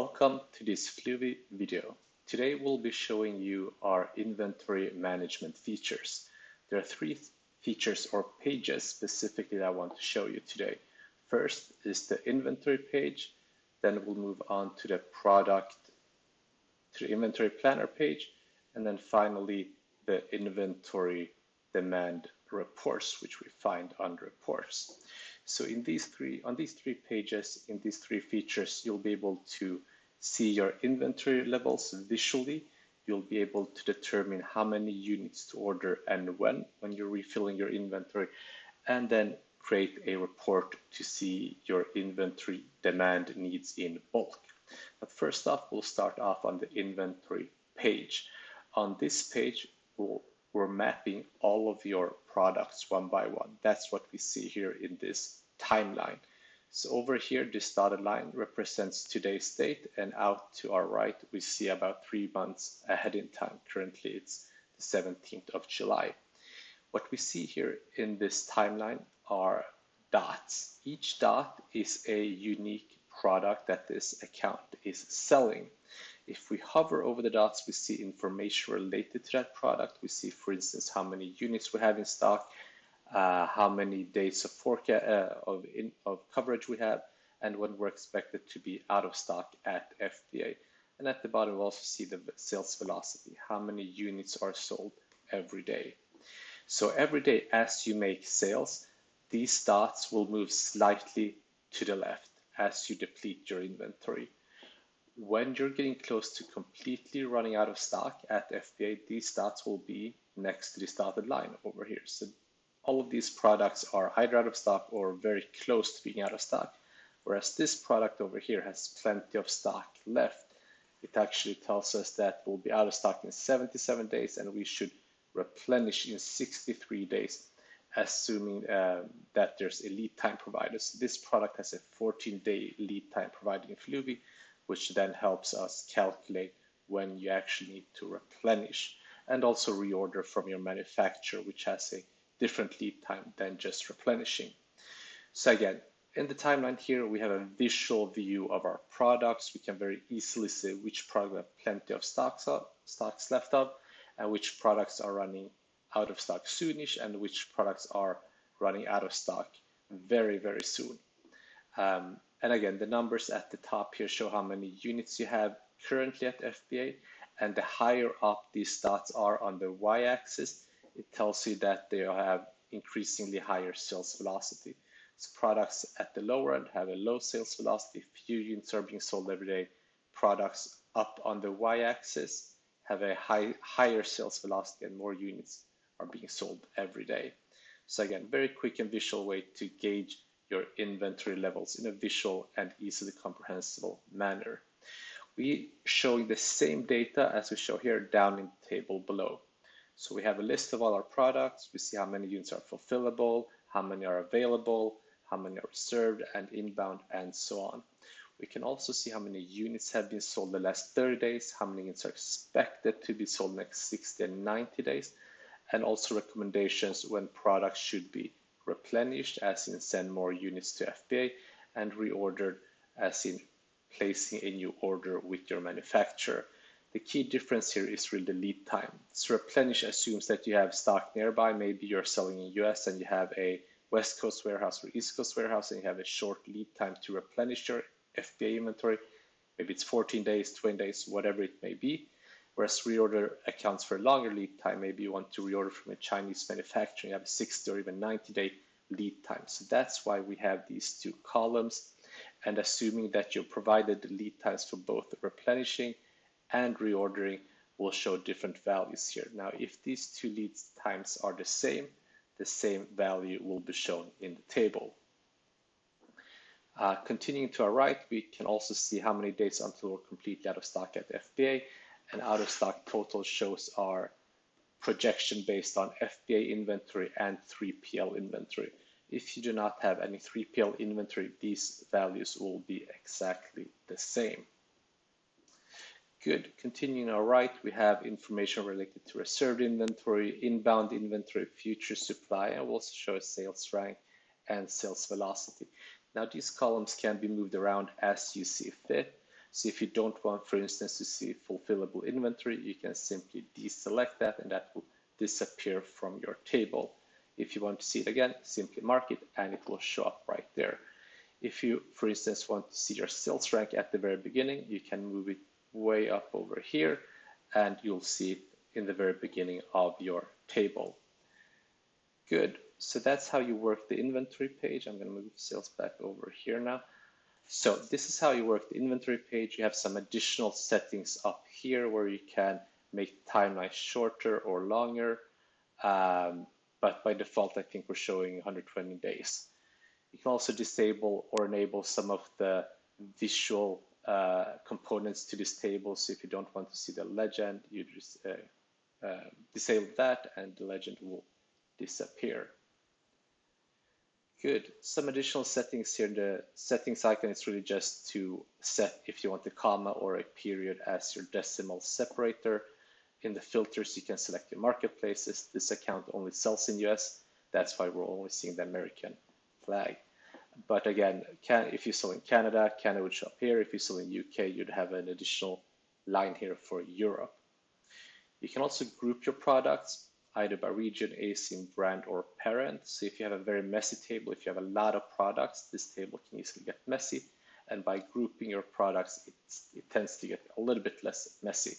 Welcome to this Fluvi video. Today we'll be showing you our inventory management features. There are three features or pages specifically that I want to show you today. First is the inventory page, then we'll move on to the inventory planner page, and then finally the inventory demand reports, which we find under reports. So on these three pages, in these three features, you'll be able to see your inventory levels visually. You'll be able to determine how many units to order and when you're refilling your inventory, and then create a report to see your inventory demand needs in bulk. But first off, we'll start off on the inventory page. On this page, we're mapping all of your products one by one. That's what we see here in this timeline. So over here, this dotted line represents today's date, and out to our right, we see about 3 months ahead in time. Currently, it's the 17th of July. What we see here in this timeline are dots. Each dot is a unique product that this account is selling. If we hover over the dots, we see information related to that product. We see, for instance, how many units we have in stock, how many days of forecast of coverage we have, and when we're expected to be out of stock at FBA. And at the bottom, we also see the sales velocity, how many units are sold every day. So every day, as you make sales, these dots will move slightly to the left as you deplete your inventory. When you're getting close to completely running out of stock at FBA, these dots will be next to this dotted line over here. So all of these products are either out of stock or very close to being out of stock, whereas this product over here has plenty of stock left. It actually tells us that we'll be out of stock in 77 days and we should replenish in 63 days, assuming that there's a lead time provided. So this product has a 14-day lead time provided in Fluvi, which then helps us calculate when you actually need to replenish and also reorder from your manufacturer, which has a different lead time than just replenishing. So again, in the timeline here, we have a visual view of our products. We can very easily see which product we have plenty of stocks left of, and which products are running out of stock soonish, and which products are running out of stock very, very soon. And again, the numbers at the top here show how many units you have currently at FBA, and the higher up these dots are on the y-axis, it tells you that they have increasingly higher sales velocity. So products at the lower end have a low sales velocity, few units are being sold every day. Products up on the y-axis have a higher sales velocity and more units are being sold every day. So again, very quick and visual way to gauge your inventory levels in a visual and easily comprehensible manner. We showing the same data as we show here down in the table below. So we have a list of all our products. We see how many units are fulfillable, how many are available, how many are reserved and inbound, and so on. We can also see how many units have been sold the last 30 days, how many units are expected to be sold next 60 and 90 days, and also recommendations when products should be replenished, as in send more units to FBA, and reordered, as in placing a new order with your manufacturer. The key difference here is really the lead time. So replenish assumes that you have stock nearby. Maybe you're selling in US and you have a West Coast warehouse or East Coast warehouse, and you have a short lead time to replenish your FBA inventory. Maybe it's 14 days, 20 days, whatever it may be. Whereas reorder accounts for a longer lead time. Maybe you want to reorder from a Chinese manufacturer, you have a 60 or even 90-day lead time. So that's why we have these two columns. And assuming that you provided the lead times for both replenishing and reordering, will show different values here. Now, if these two lead times are the same value will be shown in the table. Continuing to our right, we can also see how many days until we're completely out of stock at FBA, and out of stock total shows our projection based on FBA inventory and 3PL inventory. If you do not have any 3PL inventory, these values will be exactly the same. Good. Continuing on our right, we have information related to reserved inventory, inbound inventory, future supply, and we'll also show a sales rank and sales velocity. Now these columns can be moved around as you see fit. So if you don't want, for instance, to see fulfillable inventory, you can simply deselect that and that will disappear from your table. If you want to see it again, simply mark it and it will show up right there. If you, for instance, want to see your sales rank at the very beginning, you can move it way up over here and you'll see it in the very beginning of your table. Good. So that's how you work the inventory page. I'm going to move sales back over here now. So this is how you work the inventory page. You have some additional settings up here where you can make timelines shorter or longer. But by default, I think we're showing 120 days. You can also disable or enable some of the visual components to this table. So if you don't want to see the legend, you just disable that and the legend will disappear. Good. Some additional settings here. The settings icon is really just to set if you want a comma or a period as your decimal separator. In the filters, you can select your marketplaces. This account only sells in US. That's why we're only seeing the American flag. But again, if you sell in Canada, Canada would show up here. If you sell in UK, you'd have an additional line here for Europe. You can also group your products either by region, ASIN, brand, or parent. So if you have a very messy table, if you have a lot of products, this table can easily get messy. And by grouping your products, it tends to get a little bit less messy.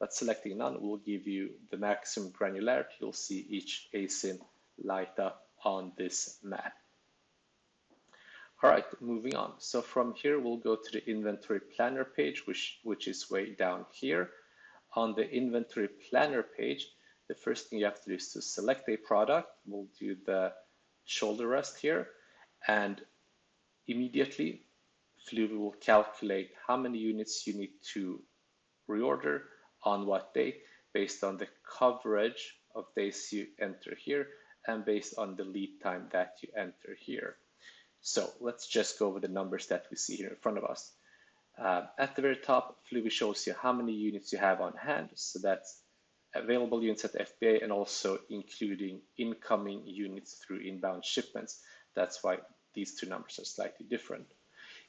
But selecting none will give you the maximum granularity. You'll see each ASIN light up on this map. All right, moving on. So from here, we'll go to the inventory planner page, which is way down here. On the inventory planner page, the first thing you have to do is to select a product. We'll do the shoulder rest here. And immediately, Fluvi will calculate how many units you need to reorder on what date based on the coverage of days you enter here and based on the lead time that you enter here. So let's just go over the numbers that we see here in front of us. At the very top, Fluvi shows you how many units you have on hand. So that's available units at FBA and also including incoming units through inbound shipments. That's why these two numbers are slightly different.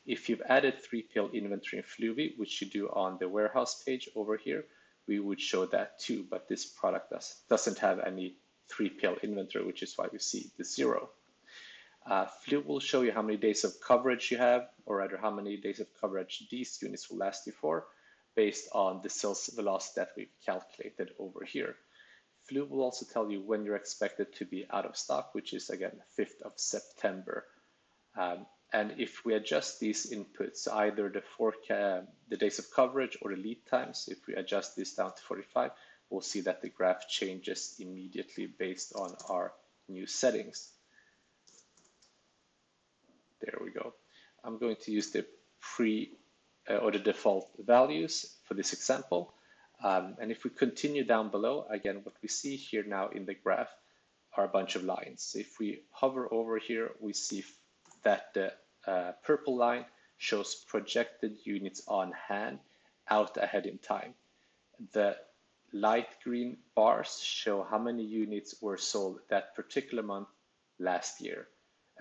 If you've added 3PL inventory in Fluvi, which you do on the warehouse page over here, we would show that too, but this product doesn't have any 3PL inventory, which is why we see the 0. Fluvi will show you how many days of coverage you have, or rather how many days of coverage these units will last you for, based on the sales velocity that we've calculated over here. Fluvi will also tell you when you're expected to be out of stock, which is again 5th of September. And if we adjust these inputs, either the days of coverage or the lead times, if we adjust this down to 45, we'll see that the graph changes immediately based on our new settings. There we go. I'm going to use the or the default values for this example. And if we continue down below, again, what we see here now in the graph are a bunch of lines. If we hover over here, we see that the purple line shows projected units on hand out ahead in time. The light green bars show how many units were sold that particular month last year.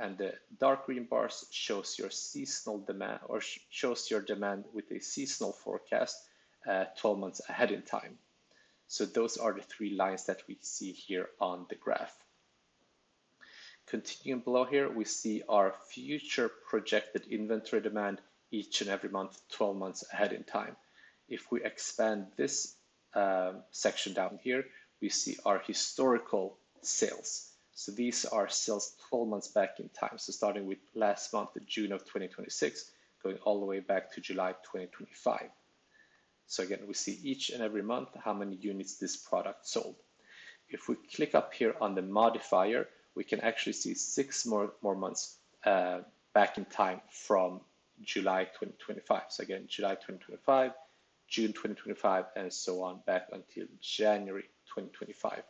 And the dark green bars shows your seasonal demand, or shows your demand with a seasonal forecast 12 months ahead in time. So those are the 3 lines that we see here on the graph. Continuing below here, we see our future projected inventory demand each and every month, 12 months ahead in time. If we expand this section down here, we see our historical sales. So these are sales 12 months back in time. So starting with last month, June of 2026, going all the way back to July 2025. So again, we see each and every month how many units this product sold. If we click up here on the modifier, we can actually see 6 more months back in time from July 2025. So again, July 2025, June 2025, and so on back until January 2025.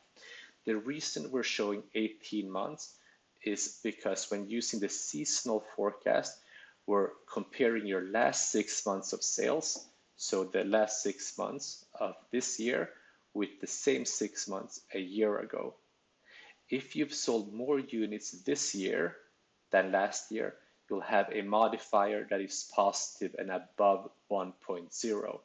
The reason we're showing 18 months is because when using the seasonal forecast, we're comparing your last 6 months of sales, so the last 6 months of this year, with the same 6 months a year ago. If you've sold more units this year than last year, you'll have a modifier that is positive and above 1.0.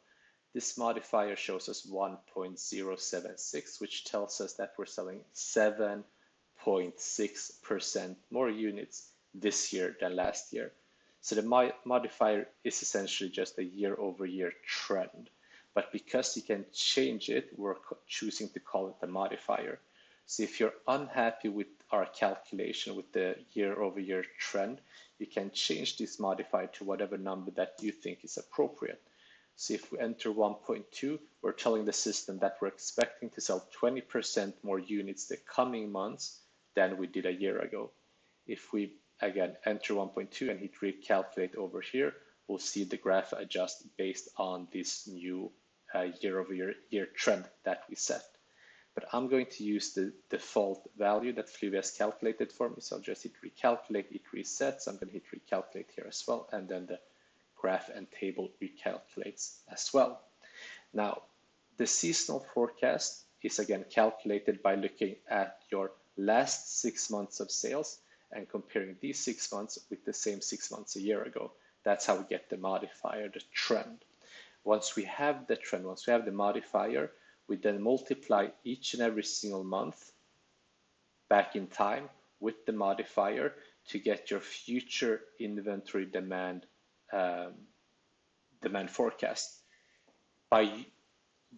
This modifier shows us 1.076, which tells us that we're selling 7.6% more units this year than last year. So the modifier is essentially just a year-over-year trend. But because you can change it, we're choosing to call it a modifier. So if you're unhappy with our calculation with the year-over-year trend, you can change this modifier to whatever number that you think is appropriate. So if we enter 1.2, we're telling the system that we're expecting to sell 20% more units the coming months than we did a year ago. If we, again, enter 1.2 and hit recalculate over here, we'll see the graph adjust based on this new year-over-year trend that we set. But I'm going to use the default value that Fluvi has calculated for me. So I'll just hit recalculate, it resets. I'm going to hit recalculate here as well. And then the graph and table recalculates as well. Now, the seasonal forecast is again calculated by looking at your last 6 months of sales and comparing these 6 months with the same 6 months a year ago. That's how we get the modifier, the trend. Once we have the trend, once we have the modifier, we then multiply each and every single month back in time with the modifier to get your future inventory demand forecast. By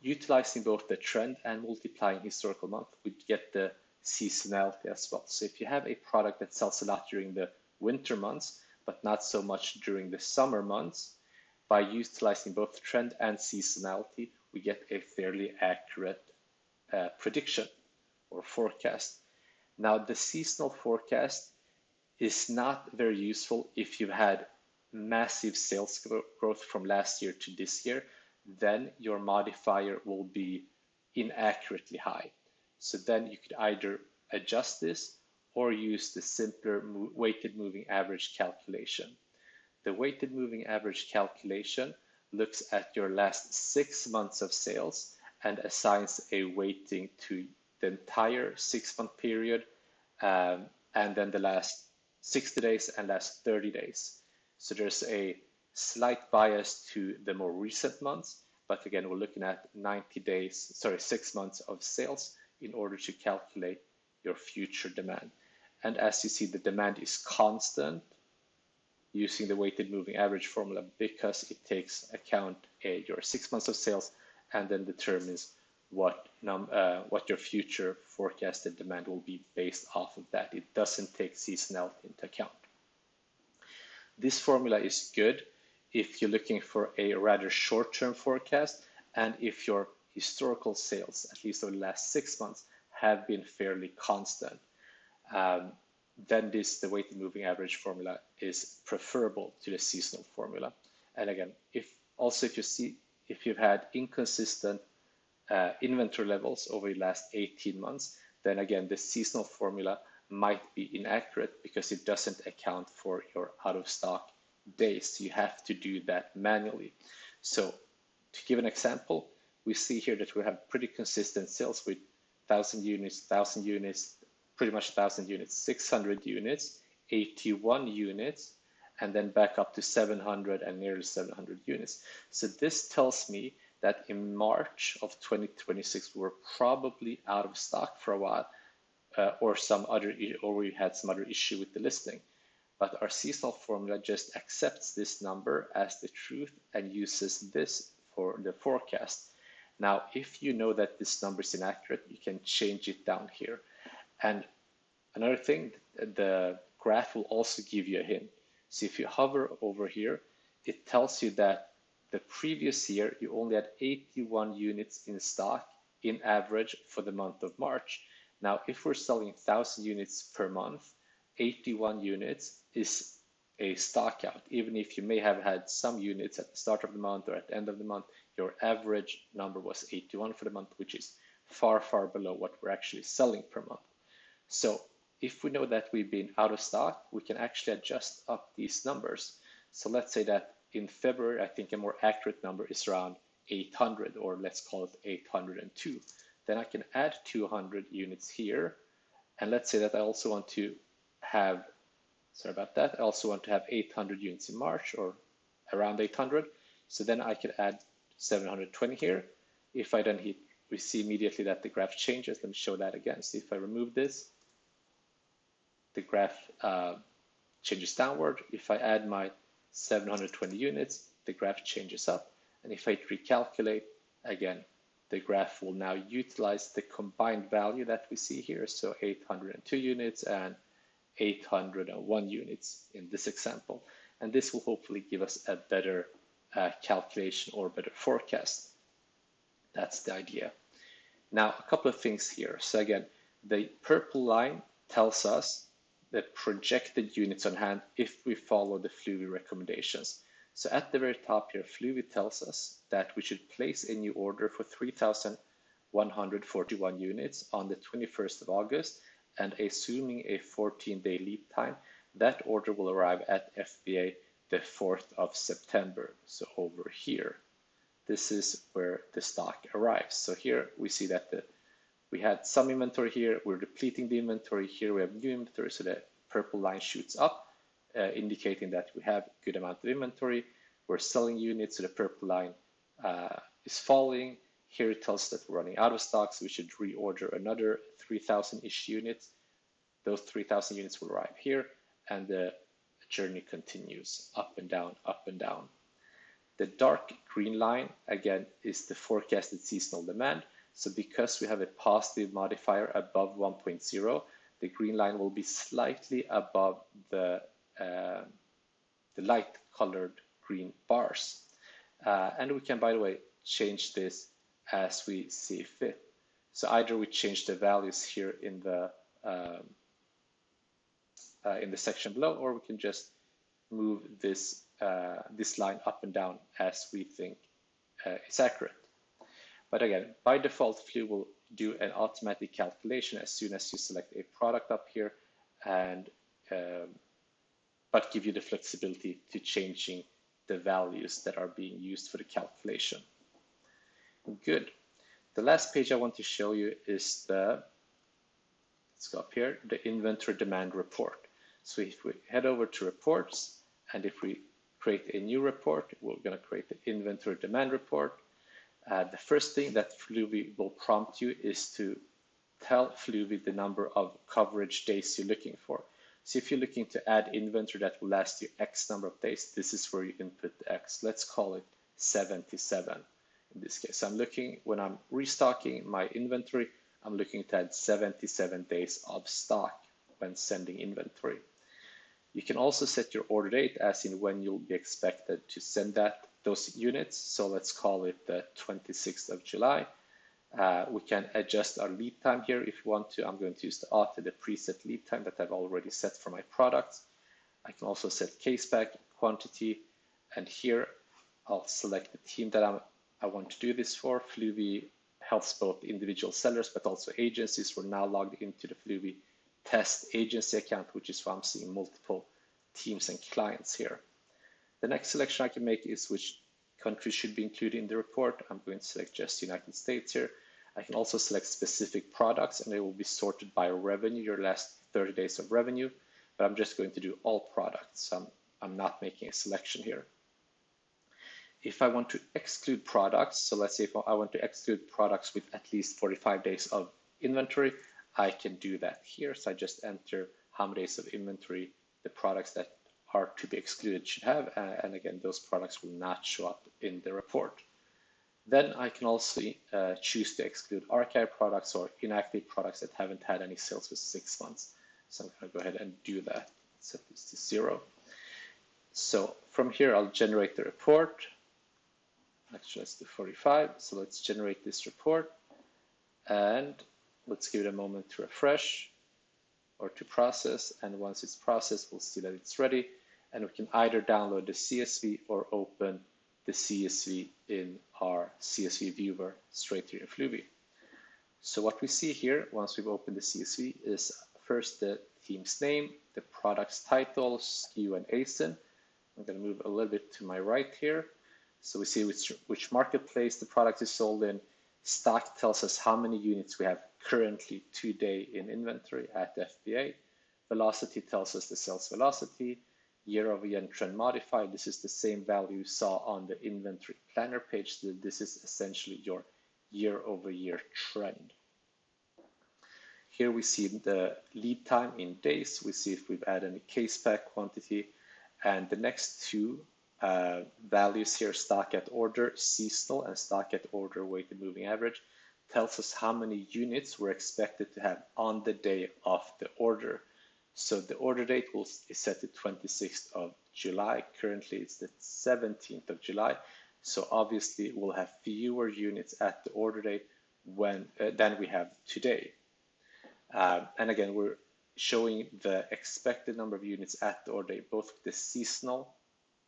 utilizing both the trend and multiplying historical month, we get the seasonality as well. So if you have a product that sells a lot during the winter months, but not so much during the summer months, by utilizing both trend and seasonality, we get a fairly accurate prediction or forecast. Now, the seasonal forecast is not very useful if you've had massive sales growth from last year to this year. Then your modifier will be inaccurately high. So then you could either adjust this or use the simpler weighted moving average calculation. The weighted moving average calculation looks at your last 6 months of sales and assigns a weighting to the entire 6-month period and then the last 60 days and last 30 days. So there's a slight bias to the more recent months, but again, we're looking at 6 months of sales in order to calculate your future demand. And as you see, the demand is constant using the weighted moving average formula because it takes account your 6 months of sales and then determines what your future forecasted demand will be based off of that. It doesn't take seasonality into account. This formula is good if you're looking for a rather short-term forecast and if your historical sales, at least over the last 6 months, have been fairly constant. Then the weighted moving average formula is preferable to the seasonal formula. And again, if you've had inconsistent inventory levels over the last 18 months, then again, the seasonal formula might be inaccurate because it doesn't account for your out of stock days. You have to do that manually. So to give an example, we see here that we have pretty consistent sales with 1,000 units, pretty much 1,000 units, 600 units, 81 units, and then back up to 700 and nearly 700 units. So this tells me that in March of 2026, we're probably out of stock for a while, or we had some other issue with the listing. But our seasonal formula just accepts this number as the truth and uses this for the forecast. Now, if you know that this number is inaccurate, you can change it down here. And another thing, the graph will also give you a hint. So if you hover over here, it tells you that the previous year you only had 81 units in stock in average for the month of March. Now, if we're selling 1,000 units per month, 81 units is a stock out. Even if you may have had some units at the start of the month or at the end of the month, your average number was 81 for the month, which is far, far below what we're actually selling per month. So if we know that we've been out of stock, we can actually adjust up these numbers. So let's say that in February, I think a more accurate number is around 800, or let's call it 802. Then I can add 200 units here. And let's say that I also want to have Sorry about that. I also want to have 800 units in March or around 800. So then I could add 720 here. If I then hit, we see immediately that the graph changes. Let me show that again. So if I remove this, the graph changes downward. If I add my 720 units, the graph changes up. And if I recalculate, again, the graph will now utilize the combined value that we see here. So 802 units and 801 units in this example. And this will hopefully give us a better calculation or better forecast. That's the idea. Now, a couple of things here. So again, the purple line tells us the projected units on hand if we follow the Fluvi recommendations. So at the very top here, Fluvi tells us that we should place a new order for 3,141 units on the 21st of August, and assuming a 14-day lead time, that order will arrive at FBA the 4th of September. So over here, this is where the stock arrives. So here we see that we had some inventory here, we're depleting the inventory. Here we have new inventory, so the purple line shoots up, indicating that we have a good amount of inventory. We're selling units, so the purple line is falling. Here it tells us that we're running out of stock, so we should reorder another 3,000-ish units. Those 3,000 units will arrive here, and the journey continues up and down, up and down. The dark green line, again, is the forecasted seasonal demand. So because we have a positive modifier above 1.0, the green line will be slightly above the light colored green bars. And we can, by the way, change this as we see fit. So either we change the values here in the section below, or we can just move this line up and down as we think is accurate. But again, by default, Fluvi will do an automatic calculation as soon as you select a product up here, and but give you the flexibility to changing the values that are being used for the calculation. Good. The last page I want to show you is let's go up here, the inventory demand report. So if we head over to reports, and if we create a new report, we're going to create the inventory demand report. The first thing that Fluvi will prompt you is to tell Fluvi the number of coverage days you're looking for. So if you're looking to add inventory that will last you X number of days, this is where you input the X. Let's call it 77 in this case. So I'm looking, when I'm restocking my inventory, I'm looking to add 77 days of stock when sending inventory. You can also set your order date as in when you'll be expected to send those units. So let's call it the 26th of July. We can adjust our lead time here if you want to. I'm going to use the preset lead time that I've already set for my products. I can also set case pack, quantity, and here I'll select the team that I want to do this for. Fluvi helps both individual sellers but also agencies. We're now logged into the Fluvi test agency account, which is why I'm seeing multiple teams and clients here. The next selection I can make is which countries should be included in the report. I'm going to select just United States here. I can also select specific products, and they will be sorted by revenue, your last 30 days of revenue, but I'm just going to do all products. So I'm not making a selection here. If I want to exclude products, so let's say if I want to exclude products with at least 45 days of inventory, I can do that here. So I just enter how many days of inventory the products that are to be excluded should have, and again, those products will not show up in the report. Then I can also choose to exclude archive products or inactive products that haven't had any sales for 6 months. So I'm going to go ahead and do that. Set this to 0. So from here, I'll generate the report. Actually, let's do 45. So let's generate this report, and let's give it a moment to refresh or to process. And once it's processed, we'll see that it's ready. And we can either download the CSV or open the CSV in our CSV viewer straight here in Fluvi. So what we see here, once we've opened the CSV, is first the team's name, the product's title, SKU, and ASIN. I'm going to move a little bit to my right here. So we see which marketplace the product is sold in. Stock tells us how many units we have currently today in inventory at FBA. Velocity tells us the sales velocity. Year-over-year and trend modified. This is the same value you saw on the inventory planner page. So this is essentially your year-over-year trend. Here we see the lead time in days. We see if we've added any case pack quantity. And the next two values here, stock at order, seasonal, and stock at order, weighted moving average, tells us how many units we're expected to have on the day of the order. So the order date is set to 26th of July. Currently, it's the 17th of July. So obviously, we'll have fewer units at the order date than we have today. And again, we're showing the expected number of units at the order date, both with the seasonal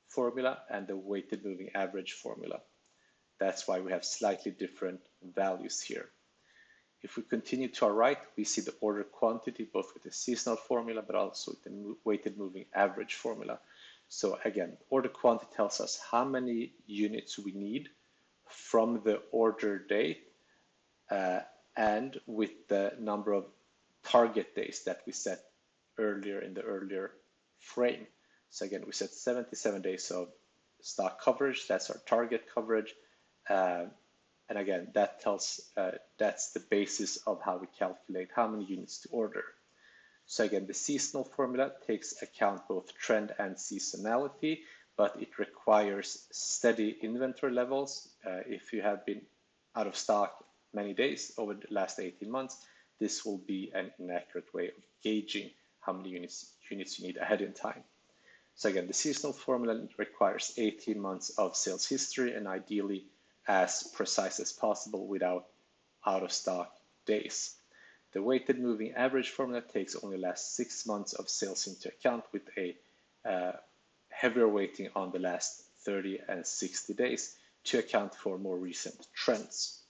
formula and the weighted moving average formula. That's why we have slightly different values here. If we continue to our right, we see the order quantity, both with the seasonal formula, but also with the weighted moving average formula. So again, order quantity tells us how many units we need from the order date and with the number of target days that we set earlier in the earlier frame. So again, we set 77 days of stock coverage. That's our target coverage. And again, that that's the basis of how we calculate how many units to order. So again, the seasonal formula takes account both trend and seasonality, but it requires steady inventory levels. If you have been out of stock many days over the last 18 months, this will be an inaccurate way of gauging how many units you need ahead in time. So again, the seasonal formula requires 18 months of sales history and ideally as precise as possible without out of stock days. The weighted moving average formula takes only last 6 months of sales into account with a heavier weighting on the last 30 and 60 days to account for more recent trends.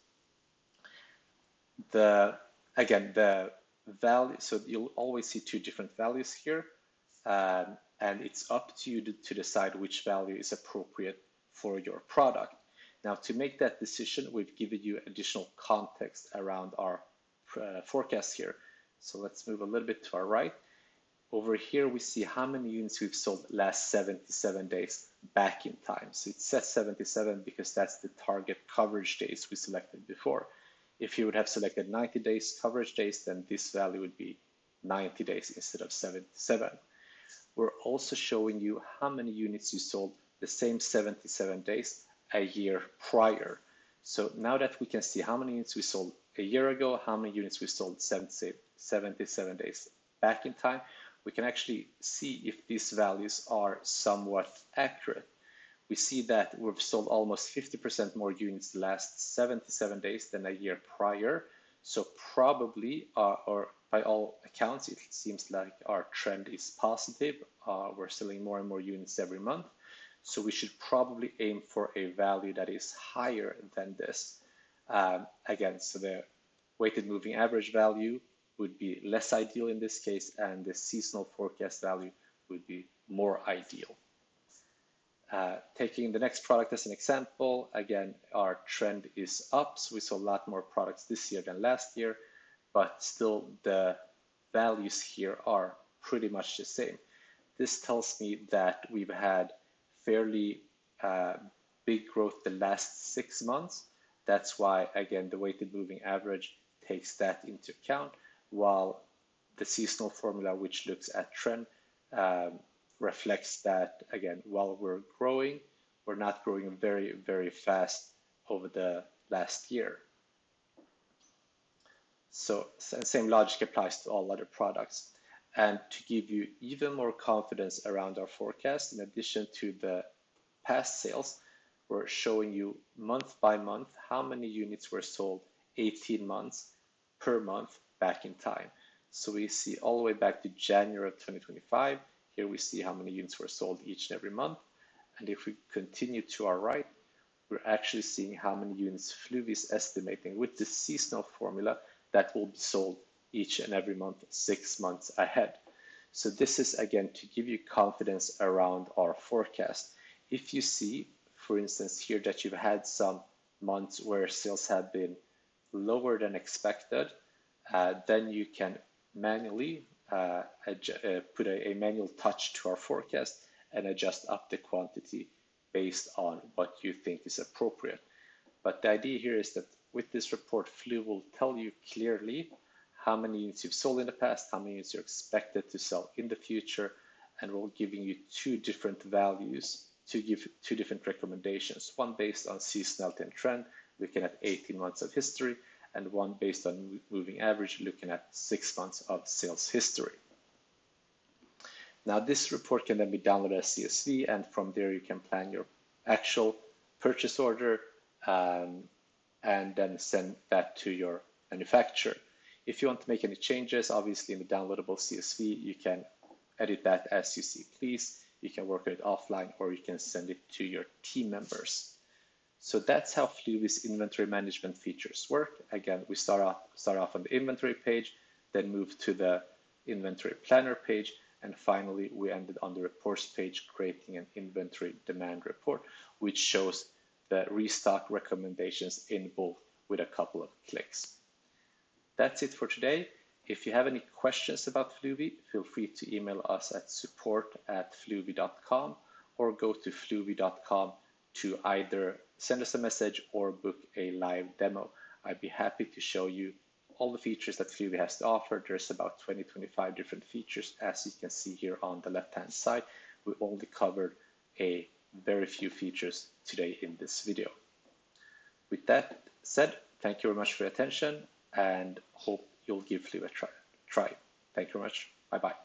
Again, the value, so you'll always see two different values here, and it's up to you to decide which value is appropriate for your product. Now, to make that decision, we've given you additional context around our forecast here. So let's move a little bit to our right. Over here, we see how many units we've sold last 77 days back in time. So it says 77 because that's the target coverage days we selected before. If you would have selected 90 days coverage days, then this value would be 90 days instead of 77. We're also showing you how many units you sold the same 77 days a year prior. So now that we can see how many units we sold a year ago, how many units we sold 77 days back in time, we can actually see if these values are somewhat accurate. We see that we've sold almost 50% more units the last 77 days than a year prior. So probably, or by all accounts, it seems like our trend is positive. We're selling more and more units every month. So we should probably aim for a value that is higher than this. Again, so the weighted moving average value would be less ideal in this case, and the seasonal forecast value would be more ideal. Taking the next product as an example, again, our trend is up, so we sold a lot more products this year than last year, but still the values here are pretty much the same. This tells me that we've had fairly big growth the last 6 months. That's why, again, the weighted moving average takes that into account, while the seasonal formula, which looks at trend, reflects that, again, while we're growing, we're not growing very, very fast over the last year. So same logic applies to all other products. And to give you even more confidence around our forecast, in addition to the past sales, we're showing you month by month how many units were sold 18 months per month back in time. So we see all the way back to January of 2025. Here we see how many units were sold each and every month. And if we continue to our right, we're actually seeing how many units Fluvi is estimating with the seasonal formula that will be sold each and every month, 6 months ahead. So this is, again, to give you confidence around our forecast. If you see, for instance, here that you've had some months where sales have been lower than expected, then you can manually put a manual touch to our forecast and adjust up the quantity based on what you think is appropriate. But the idea here is that with this report, Fluvi will tell you clearly how many units you've sold in the past, how many units you're expected to sell in the future, and we're giving you two different values to give two different recommendations, one based on seasonality and trend, looking at 18 months of history, and one based on moving average, looking at 6 months of sales history. Now this report can then be downloaded as CSV, and from there you can plan your actual purchase order and then send that to your manufacturer. If you want to make any changes, obviously in the downloadable CSV, you can edit that as you see please. You can work with it offline, or you can send it to your team members. So that's how Fluvi's inventory management features work. Again, we start off on the inventory page, then move to the inventory planner page, and finally we ended on the reports page, creating an inventory demand report, which shows the restock recommendations in both with a couple of clicks. That's it for today. If you have any questions about Fluvi, feel free to email us at support@fluvi.com or go to fluvi.com to either send us a message or book a live demo. I'd be happy to show you all the features that Fluvi has to offer. There's about 20-25 different features, as you can see here on the left-hand side. We only covered a very few features today in this video. With that said, thank you very much for your attention and hope you'll give Fluvi a try. Thank you very much. Bye-bye.